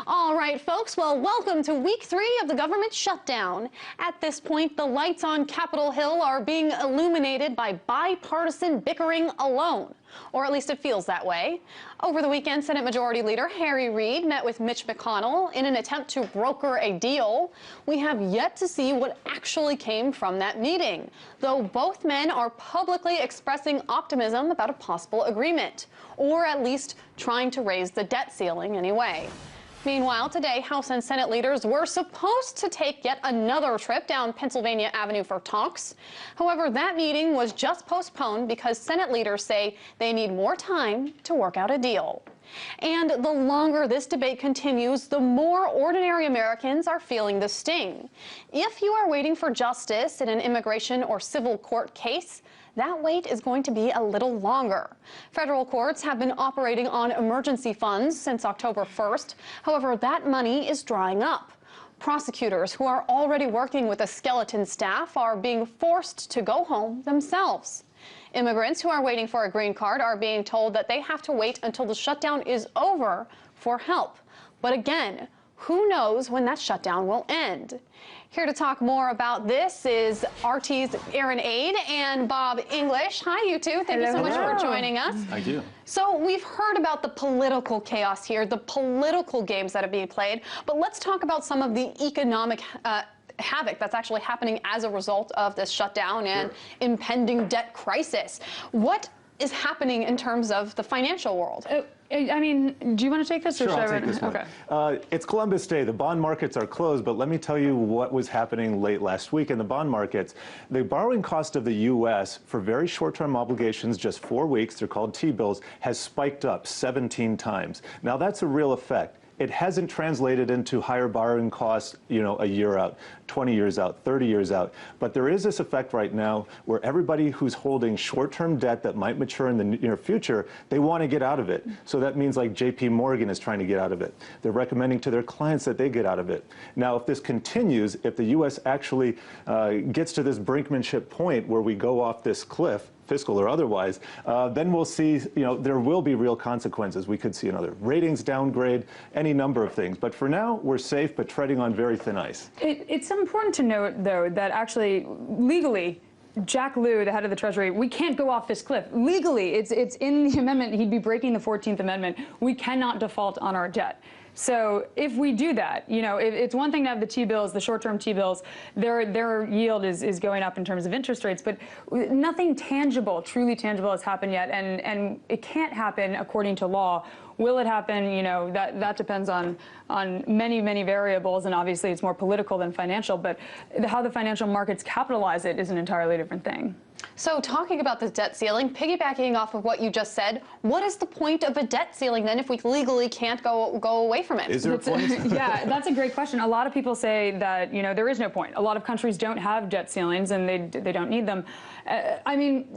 All right, folks, well, welcome to week 3 of the government shutdown. At this point, the lights on Capitol Hill are being illuminated by bipartisan bickering alone, or at least it feels that way. Over the weekend, Senate Majority Leader Harry Reid met with Mitch McConnell in an attempt to broker a deal. We have yet to see what actually came from that meeting, though both men are publicly expressing optimism about a possible agreement, or at least trying to raise the debt ceiling anyway. Meanwhile, today, House and Senate leaders were supposed to take yet another trip down Pennsylvania Avenue for talks. However, that meeting was just postponed because Senate leaders say they need more time to work out a deal. And the longer this debate continues, the more ordinary Americans are feeling the sting. If you are waiting for justice in an immigration or civil court case, that wait is going to be a little longer. Federal courts have been operating on emergency funds since October 1st. However, that money is drying up. Prosecutors who are already working with a skeleton staff are being forced to go home themselves. Immigrants who are waiting for a green card are being told that they have to wait until the shutdown is over for help. But again, who knows when that shutdown will end? Here to talk more about this is RT's Erin and Bob English. Hi, you two. Thank you so much for joining us. Thank you. So we've heard about the political chaos here, the political games that are being played, but let's talk about some of the economic havoc that's actually happening as a result of this shutdown and impending debt crisis. What is happening in terms of the financial world? I mean, do you want to take this? Sure, I'll take this one. Okay. It's Columbus Day. The bond markets are closed, but let me tell you what was happening late last week in the bond markets. The borrowing cost of the U.S. for very short-term obligations, just 4 weeks, they're called T-bills, has spiked up 17 times. Now, that's a real effect. It hasn't translated into higher borrowing costs, a year out, 20 years out, 30 years out. But there is this effect right now where everybody who's holding short-term debt that might mature in the near future, they want to get out of it. So that means like JP Morgan is trying to get out of it. They're recommending to their clients that they get out of it. Now, if this continues, if the U.S. actually gets to this brinkmanship point where we go off this cliff, fiscal or otherwise, then we'll see, there will be real consequences. We could see another ratings downgrade, any number of things. But for now, we're safe, but treading on very thin ice. It's important to note, though, that actually, legally, Jack Lew, the head of the Treasury, we can't go off this cliff. Legally, it's in the amendment. He'd be breaking the 14th Amendment. We cannot default on our debt. So if we do that, it's one thing to have the T-bills, the short-term T-bills, their yield is going up in terms of interest rates, but nothing tangible, truly tangible has happened yet, and it can't happen according to law. Will it happen? That depends on many, many variables, and obviously it's more political than financial, but how the financial markets capitalize it is an entirely different thing. So talking about this debt ceiling, piggybacking off of what you just said, what is the point of a debt ceiling then if we legally can't go away from it? Is there a point? Yeah, that's a great question. A lot of people say that, there is no point. A lot of countries don't have debt ceilings and they don't need them. I mean,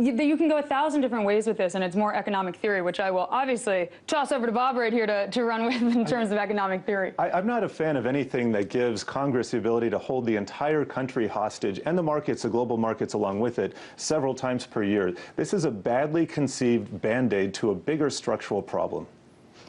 you can go 1,000 different ways with this, and it's more economic theory, which I will obviously toss over to Bob right here to run with in terms of economic theory. I'm not a fan of anything that gives Congress the ability to hold the entire country hostage and the markets, the global markets along with it, several times per year. This is a badly conceived Band-Aid to a bigger structural problem.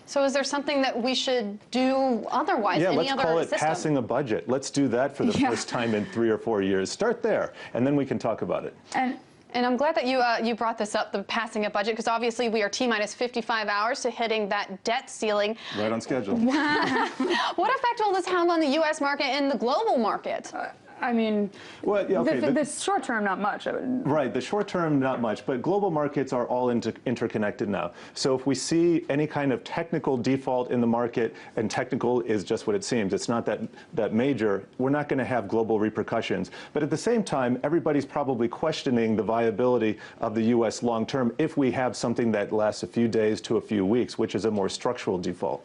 So is there something that we should do otherwise? Yeah, any let's other call it system? passing a budget. Let's do that for the first time in 3 or 4 years. Start there, and then we can talk about it. And I'm glad that you brought this up, the passing a budget, because obviously we are T-minus 55 hours to hitting that debt ceiling. Right on schedule. What effect will this have on the U.S. market and the global market? I mean, well, yeah, okay, the short term, not much. Right, the short term, not much, but global markets are all interconnected now. So if we see any kind of technical default in the market, and technical is just what it seems, it's not that major, we're not going to have global repercussions. But at the same time, everybody's probably questioning the viability of the U.S. long term if we have something that lasts a few days to a few weeks, which is a more structural default.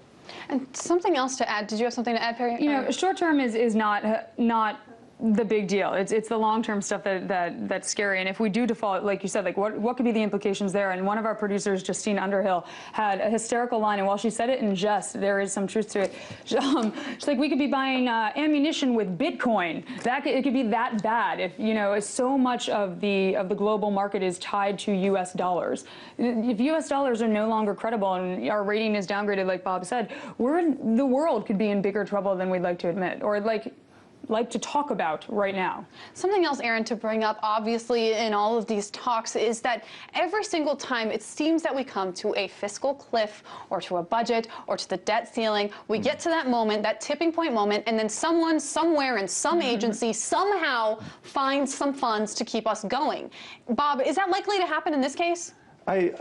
And something else to add. Did you have something to add, Perry? Short term is not the big deal. It's the long-term stuff that's scary. And if we do default, like you said, like what could be the implications there? And one of our producers, Justine Underhill, had a hysterical line, and while she said it in jest, there is some truth to it. She's like, we could be buying ammunition with Bitcoin. It could be that bad if, you know, so much of the global market is tied to U.S. dollars. If U.S. dollars are no longer credible and our rating is downgraded, like Bob said, the world could be in bigger trouble than we'd like to admit, or like to talk about right now. Something else, Erin, to bring up, obviously, in all of these talks is that every single time it seems that we come to a fiscal cliff or to a budget or to the debt ceiling, we get to that moment, that tipping point moment, and then someone somewhere in some agency somehow finds some funds to keep us going. Bob, is that likely to happen in this case?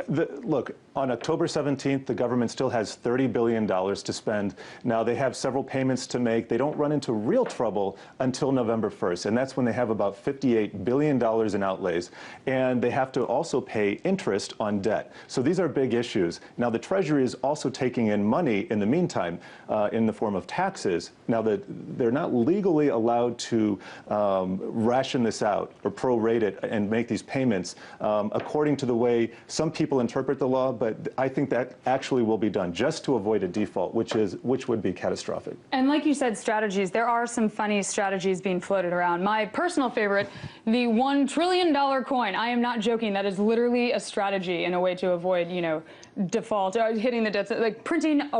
Look, on October 17th, the government still has $30 billion to spend. Now, they have several payments to make. They don't run into real trouble until November 1st, and that's when they have about $58 billion in outlays. And they have to also pay interest on debt. So these are big issues. Now, the Treasury is also taking in money in the meantime in the form of taxes. Now, they're not legally allowed to ration this out or prorate it and make these payments according to the way some people interpret the law, but I think that actually will be done just to avoid a default, which would be catastrophic. And like you said, strategies. There are some funny strategies being floated around. My personal favorite, the $1 trillion coin. I am not joking. That is literally a strategy in a way to avoid, you know, default, hitting the debt, like minting a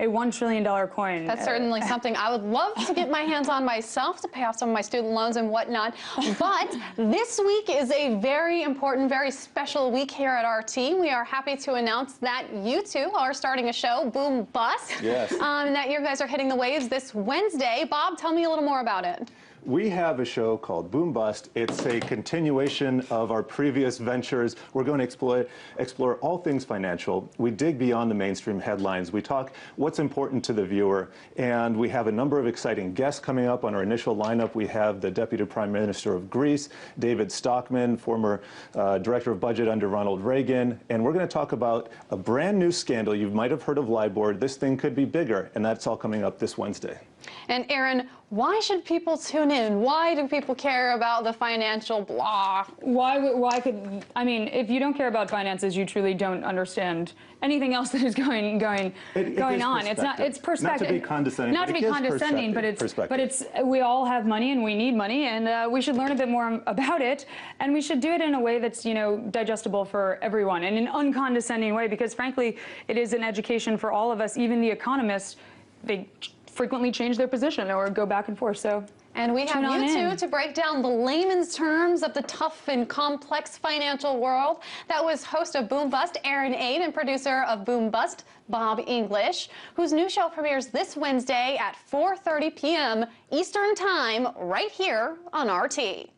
$1 trillion coin. That's certainly something I would love to get my hands on myself to pay off some of my student loans and whatnot. But this week is a very important, very special week here at RT. We are happy to announce that you two are starting a show, Boom Bust. Yes. And that you guys are hitting the waves this Wednesday. Bob, tell me a little more about it. We have a show called Boom Bust. It's a continuation of our previous ventures. We're going to explore all things financial. We dig beyond the mainstream headlines. We talk what's important to the viewer. And we have a number of exciting guests coming up on our initial lineup. We have the Deputy Prime Minister of Greece, David Stockman, former Director of Budget under Ronald Reagan. And we're going to talk about a brand new scandal. You might have heard of LIBOR. This thing could be bigger. And that's all coming up this Wednesday. And Erin, why should people tune in? Why do people care about the financial blah? Why could, I mean, if you don't care about finances, you truly don't understand anything else that is going on. It's perspective. Not to be condescending. Not to be condescending, but it's we all have money and we need money, and we should learn a bit more about it, and we should do it in a way that's, you know, digestible for everyone, and in an uncondescending way, because frankly, it is an education for all of us. Even the economists, they frequently change their position or go back and forth. So. And we have you two to break down the layman's terms of the tough and complex financial world. That was host of Boom Bust, Erin, and producer of Boom Bust, Bob English, whose new show premieres this Wednesday at 4:30 p.m. Eastern Time, right here on RT.